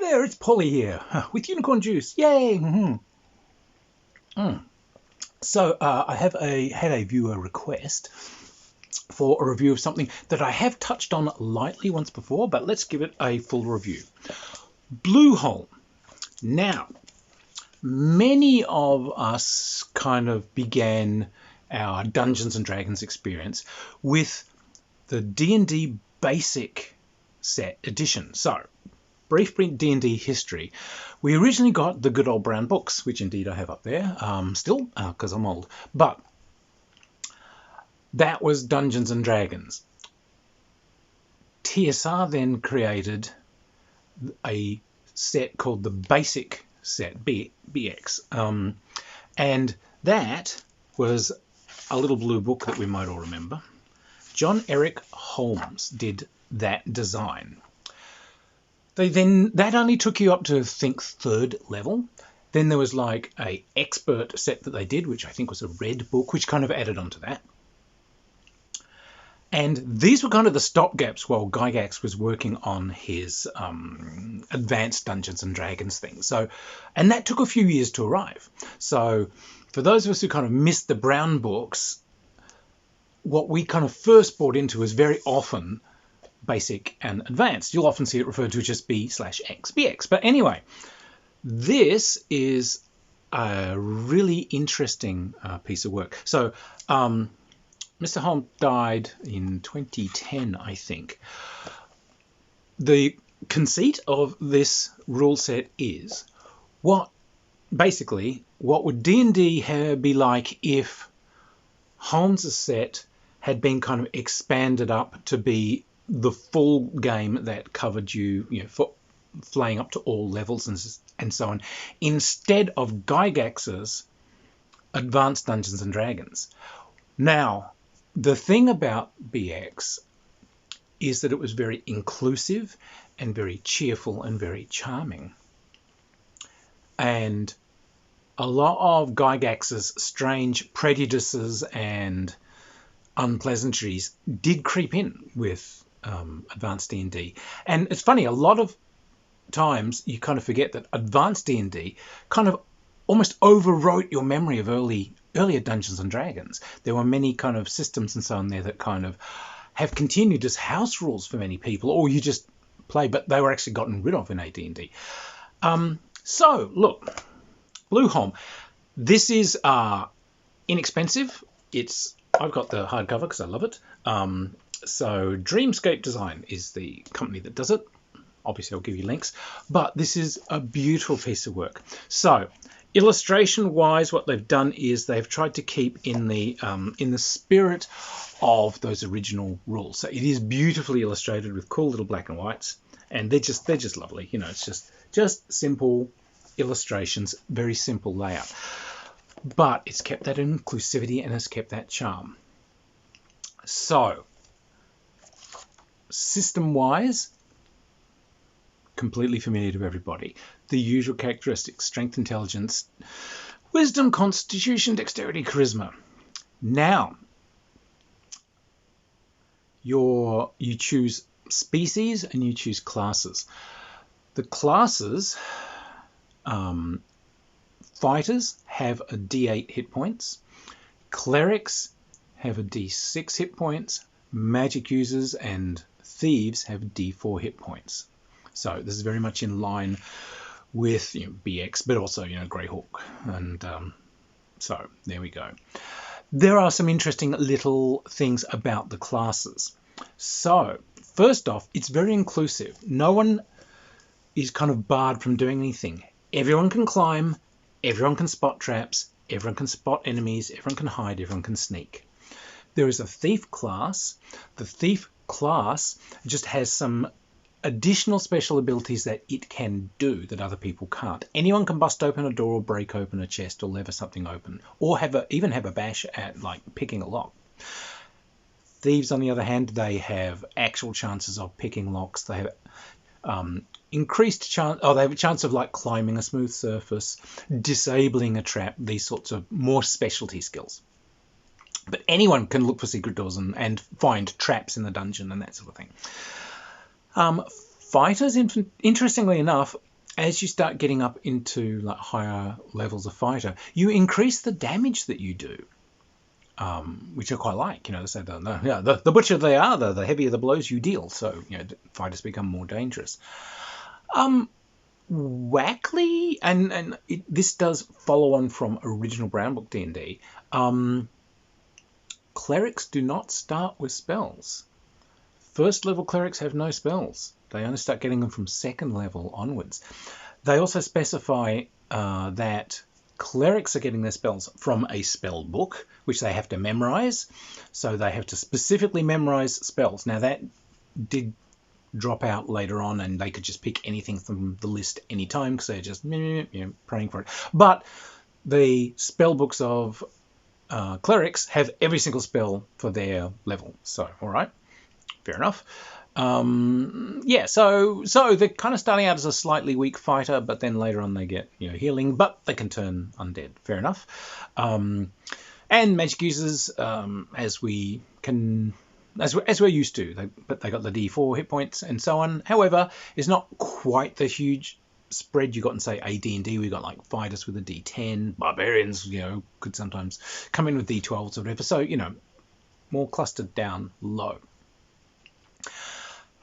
there, it's Polly here with unicorn juice. Yay! So I have had a viewer request for a review of something that I have touched on lightly once before, but let's give it a full review. Blueholme. Now, many of us kind of began our Dungeons and Dragons experience with the D&D basic set edition. So, brief D&D history. We originally got the good old brown books, which indeed I have up there still, because I'm old. But that was Dungeons and Dragons. TSR then created a set called the Basic Set, BX. And that was a little blue book that we might all remember. John Eric Holmes did that design. That only took you up to, I think, 3rd level. Then there was like a expert set that they did, which I think was a red book, which kind of added onto that. And these were kind of the stopgaps while Gygax was working on his advanced Dungeons and Dragons thing. And that took a few years to arrive. So for those of us who kind of missed the brown books, what we kind of first bought into was very often basic and advanced. You'll often see it referred to as just B/X, BX. But anyway, this is a really interesting piece of work. So Mr. Holmes died in 2010, I think. The conceit of this rule set is what would D&D be like if Holmes' set had been kind of expanded up to be the full game that covered you for flaying up to all levels and so on, instead of Gygax's Advanced Dungeons and Dragons. Now, the thing about BX is that it was very inclusive and very cheerful and very charming. And a lot of Gygax's strange prejudices and unpleasantries did creep in with Advanced D&D. And it's funny, a lot of times you kind of forget that Advanced D&D kind of almost overwrote your memory of earlier Dungeons and Dragons. There were many kind of systems and so on there that kind of have continued as house rules for many people, or you just play, but they were actually gotten rid of in AD&D. So, look, Blueholme. This is inexpensive. I've got the hardcover because I love it. So Dreamscape Design is the company that does it. Obviously, I'll give you links. But this is a beautiful piece of work. So illustration-wise, what they've done is they've tried to keep in the spirit of those original rules. So it is beautifully illustrated with cool little black and whites, and they're just lovely. It's just simple illustrations, very simple layout. But it's kept that inclusivity and has kept that charm. So, system-wise, completely familiar to everybody. The usual characteristics: strength, intelligence, wisdom, constitution, dexterity, charisma. Now, you choose species and you choose classes. The classes, fighters have a D8 hit points. Clerics have a D6 hit points. Magic users and thieves have D4 hit points. So this is very much in line with BX, but also Greyhawk, and so there we go. There are some interesting little things about the classes. So first off, it's very inclusive. No one is kind of barred from doing anything. Everyone can climb, everyone can spot traps, everyone can spot enemies, everyone can hide, everyone can sneak. There is a thief class. The thief class just has some additional special abilities that it can do that other people can't. Anyone can bust open a door or break open a chest or lever something open, or even have a bash at like picking a lock. Thieves, on the other hand, they have actual chances of picking locks. They have increased chance. They have a chance of like climbing a smooth surface, disabling a trap. These sorts of more specialty skills. But anyone can look for secret doors and find traps in the dungeon and that sort of thing. Fighters, interestingly enough, as you start getting up into like higher levels of fighter, you increase the damage that you do, which I quite like. They say the butcher they are, the heavier the blows you deal. So fighters become more dangerous. Wackly, and this does follow on from original Brown Book D&D. Clerics do not start with spells. First level clerics have no spells. They only start getting them from second level onwards. They also specify that clerics are getting their spells from a spell book, which they have to memorize. So they have to specifically memorize spells. Now that did drop out later on, and they could just pick anything from the list anytime because they're just praying for it. But the spell books of clerics have every single spell for their level. So, all right. Fair enough. So they're kind of starting out as a slightly weak fighter, but then later on they get healing, but they can turn undead. Fair enough. And magic users, as we're used to, but they got the D4 hit points and so on. However, it's not quite the huge spread you got in say AD&D. We got like fighters with a D10, barbarians, could sometimes come in with D12s or whatever. So more clustered down low.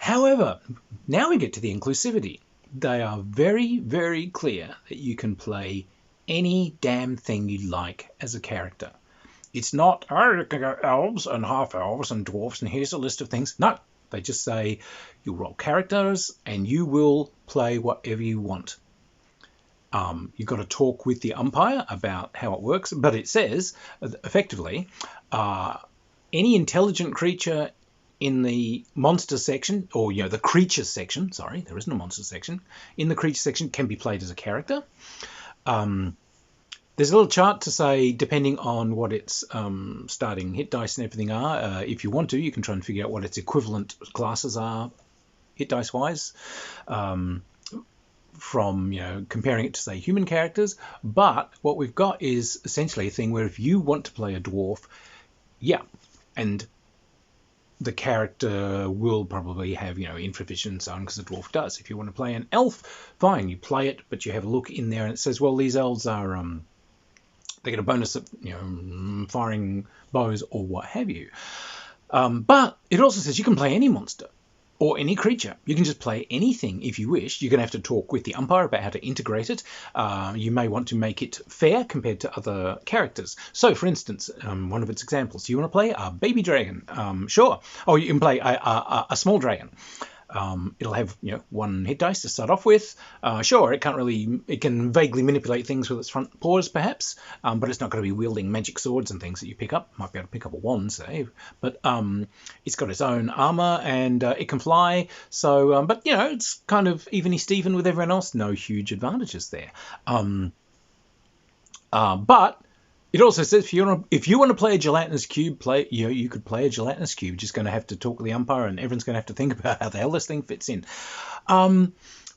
However, now we get to the inclusivity. They are very, very clear that you can play any damn thing you like as a character. It's not, you can go elves and half-elves and dwarfs, and here's a list of things. No, they just say you roll characters and you will play whatever you want. You've got to talk with the umpire about how it works, but it says, effectively, any intelligent creature in the monster section, or the creatures section, sorry, there isn't a monster section, in the creature section can be played as a character. There's a little chart to say, depending on what its starting hit dice and everything are, if you want to, you can try and figure out what its equivalent classes are, hit dice wise, from comparing it to say human characters. But what we've got is essentially a thing where if you want to play a dwarf, and the character will probably have, infravision and so on, because the dwarf does. If you want to play an elf, fine, you play it, but you have a look in there and it says, well, these elves are, they get a bonus of, firing bows or what have you. But it also says you can play any monster or any creature. You can just play anything if you wish. You're going to have to talk with the umpire about how to integrate it. You may want to make it fair compared to other characters. So, for instance, one of its examples, you want to play a baby dragon. Sure. Or you can play a small dragon. It'll have one hit dice to start off with. Sure, it can vaguely manipulate things with its front paws, perhaps, but it's not going to be wielding magic swords and things that you pick up. Might be able to pick up a wand, say, but it's got its own armor and it can fly. So, but it's kind of evenly Steven with everyone else. No huge advantages there. But it also says if you want to play a gelatinous cube, you could play a gelatinous cube. Just going to have to talk to the umpire, and everyone's going to have to think about how the hell this thing fits in.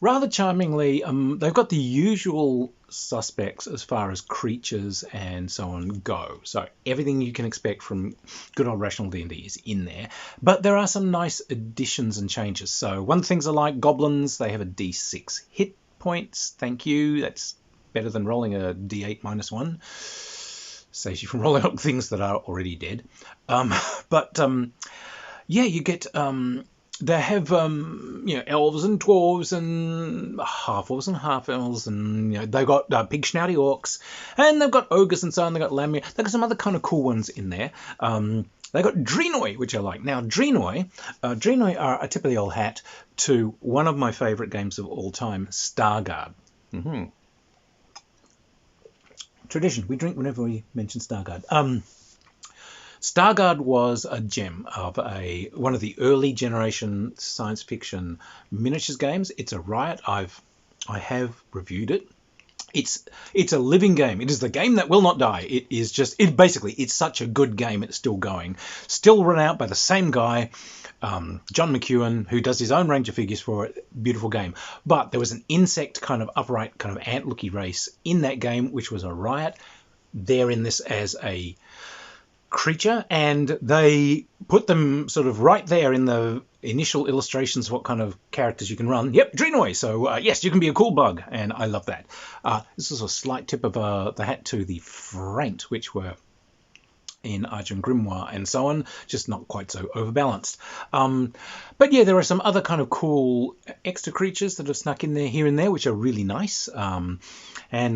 Rather charmingly, they've got the usual suspects as far as creatures and so on go. So everything you can expect from good old rational D&D is in there. But there are some nice additions and changes. So one of the things I like, goblins, they have a D6 hit points. Thank you. That's better than rolling a D8 -1. Saves you from rolling up things that are already dead. You get, they have, elves and dwarves and half-elves and half-elves, and, they've got big snouty orcs, and they've got ogres and so on, they've got lamia, they've got some other kind of cool ones in there. They've got Dreenoi, which I like. Now, Dreenoi are a tip of the old hat to one of my favourite games of all time, Stargard. Mm-hmm. Tradition. We drink whenever we mention Stargard. Stargard was a gem of one of the early generation science fiction miniatures games. It's a riot. I have reviewed it. It's a living game. It is the game that will not die. It's such a good game. It's still going, still run out by the same guy, John McEwen, who does his own range of figures for it. Beautiful game. But there was an insect kind of upright, kind of ant-looky race in that game, which was a riot. They're in this as a creature, and they put them sort of right there in the initial illustrations of what kind of characters you can run. Yep, Journeymanne. So yes, you can be a cool bug, and I love that. This is a slight tip of the hat to the Fraint, which were in Archer and Grimoire and so on, just not quite so overbalanced. But yeah, there are some other kind of cool extra creatures that have snuck in there here and there, which are really nice. And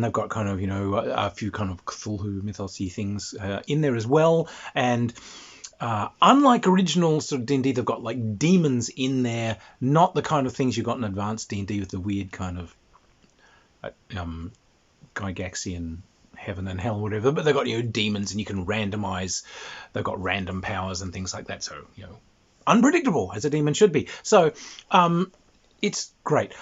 they've got kind of, a few kind of Cthulhu mythos-y things in there as well. And unlike original sort of D&D, they've got like demons in there, not the kind of things you got in advanced D&D with the weird kind of Gygaxian heaven and hell, whatever, but they've got demons, and you can randomize. They've got random powers and things like that, so unpredictable as a demon should be. So it's great.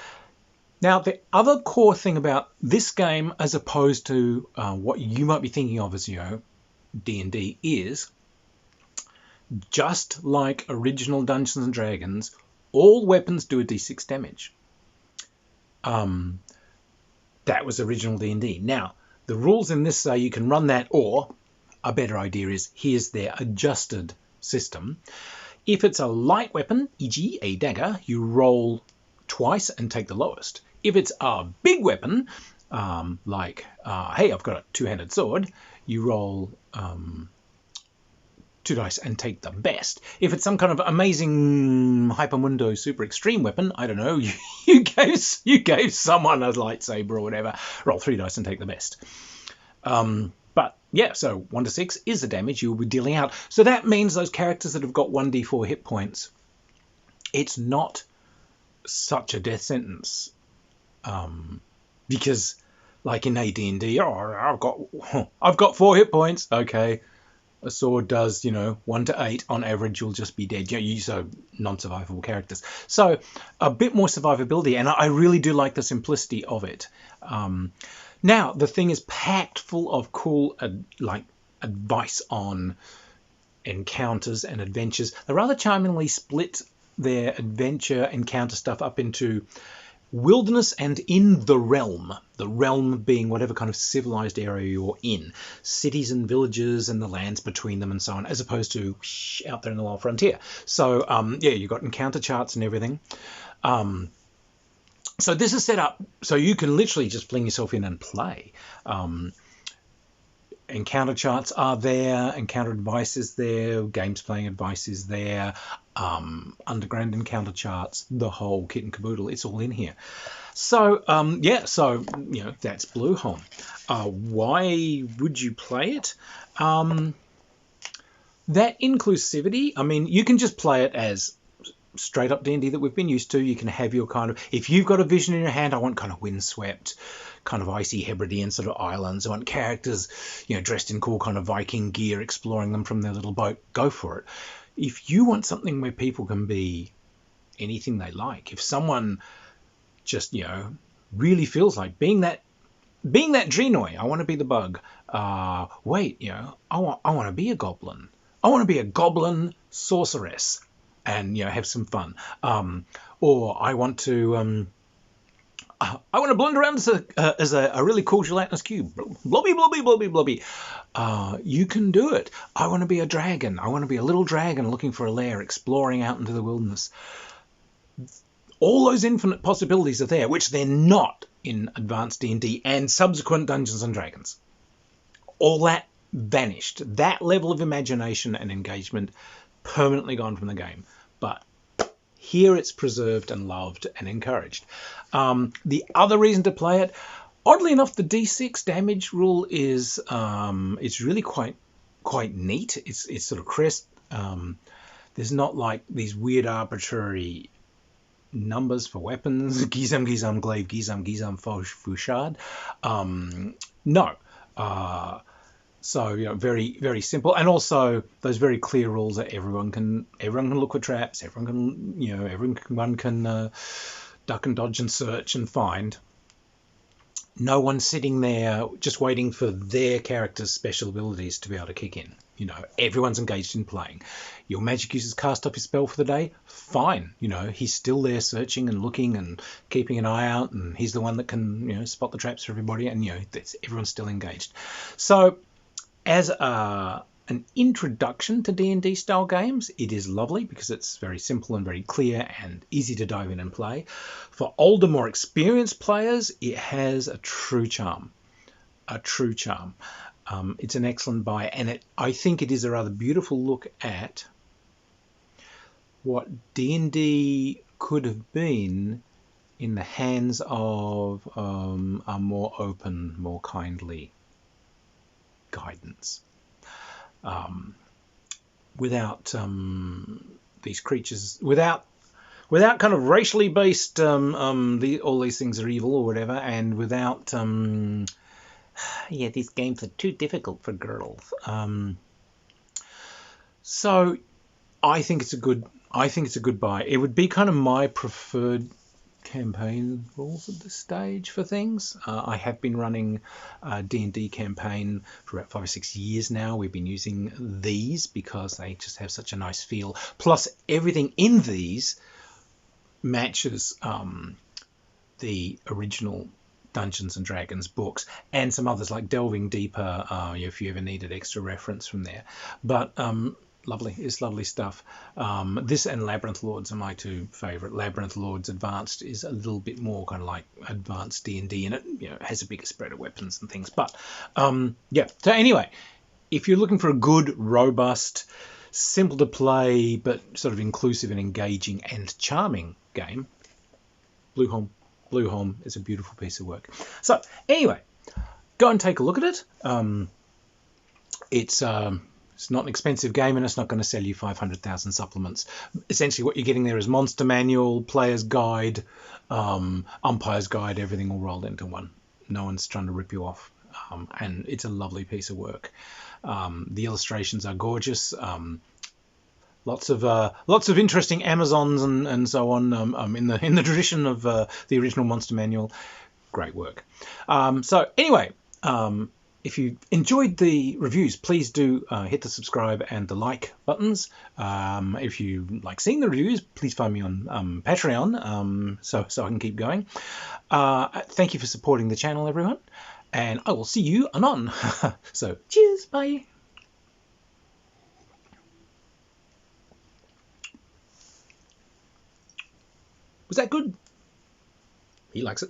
Now the other core thing about this game, as opposed to what you might be thinking of as D&D, is just like original Dungeons and Dragons, all weapons do a d6 damage. That was original D&D. Now the rules in this say you can run that, or a better idea is here's their adjusted system. If it's a light weapon, e.g. a dagger, you roll twice and take the lowest. If it's a big weapon, like, hey, I've got a two-handed sword, you roll 2 dice and take the best. If it's some kind of amazing hypermundo super extreme weapon, I don't know, you gave someone a lightsaber or whatever, roll 3 dice and take the best. But yeah, so 1 to 6 is the damage you will be dealing out. So that means those characters that have got 1d4 hit points, it's not such a death sentence. Because like in AD&D, I've got 4 hit points, okay. A sword does, 1 to 8 on average, you'll just be dead. So non-survivable characters. So a bit more survivability, and I really do like the simplicity of it. Now the thing is packed full of cool advice on encounters and adventures. They rather charmingly split their adventure encounter stuff up into wilderness and in the realm being whatever kind of civilized area you're in, cities and villages and the lands between them and so on, as opposed to out there in the wild frontier. So yeah, you've got encounter charts and everything. So this is set up so you can literally just fling yourself in and play. Encounter charts are there, encounter advice is there, games playing advice is there, underground encounter charts, the whole kit and caboodle, it's all in here. So yeah, so that's Blueholme. Why would you play it? That inclusivity, I mean, you can just play it as straight up D&D that we've been used to. You can have your kind of, if you've got a vision in your hand, I want kind of windswept, kind of icy Hebridean sort of islands. I want characters, dressed in cool kind of Viking gear, exploring them from their little boat. Go for it. If you want something where people can be anything they like, if someone just, really feels like being that Journeymanne, I want to be the bug. Wait, I want to be a goblin. I want to be a goblin sorceress and, have some fun. Or I want to blend around as a really cool gelatinous cube. Blobby, blobby, blobby, blobby. You can do it. I want to be a dragon. I want to be a little dragon looking for a lair, exploring out into the wilderness. All those infinite possibilities are there, which they're not in advanced D&D and subsequent Dungeons and Dragons. All that vanished. That level of imagination and engagement permanently gone from the game. But here it's preserved and loved and encouraged. The other reason to play it, oddly enough, the D6 damage rule is it's really quite neat. It's sort of crisp. There's not like these weird arbitrary numbers for weapons. Gizam, gizam, glaive, gizam, gizam, fouchard. No. So very, very simple, and also those very clear rules that everyone can look for traps. Everyone can duck and dodge and search and find. No one's sitting there just waiting for their character's special abilities to be able to kick in. Everyone's engaged in playing. Your magic user's cast off his spell for the day. Fine. He's still there searching and looking and keeping an eye out, and he's the one that can spot the traps for everybody, and everyone's still engaged. So as a an introduction to D&D style games, it is lovely because it's very simple and very clear and easy to dive in and play. For older, more experienced players, it has a true charm. A true charm. It's an excellent buy, and I think it is a rather beautiful look at what D&D could have been in the hands of a more open, more kindly guidance. Without these creatures, without kind of racially based, all these things are evil or whatever, and without, yeah, these games are too difficult for girls. So I think it's a good buy. It would be kind of my preferred campaign rules at this stage for things. I have been running a D&D campaign for about 5 or 6 years now. We've been using these because they just have such a nice feel. Plus, everything in these matches the original Dungeons and Dragons books and some others like Delving Deeper, if you ever needed extra reference from there. But lovely, it's lovely stuff. This and Labyrinth Lords are my two favourite. Labyrinth Lords Advanced is a little bit more kind of like advanced D&D, and it has a bigger spread of weapons and things. But yeah, so anyway, if you're looking for a good, robust, simple to play, but sort of inclusive and engaging and charming game, Blueholme is a beautiful piece of work. So anyway, go and take a look at it. It's not an expensive game, and it's not going to sell you 500,000 supplements. Essentially, what you're getting there is monster manual, player's guide, umpire's guide, everything all rolled into one. No one's trying to rip you off, and it's a lovely piece of work. The illustrations are gorgeous. Lots of interesting Amazons and so on in the tradition of the original Monster Manual. Great work. So anyway, if you enjoyed the reviews, please do hit the subscribe and the like buttons. If you like seeing the reviews, please find me on Patreon so I can keep going. Thank you for supporting the channel, everyone, and I will see you anon. So cheers, bye. Was that good? He likes it.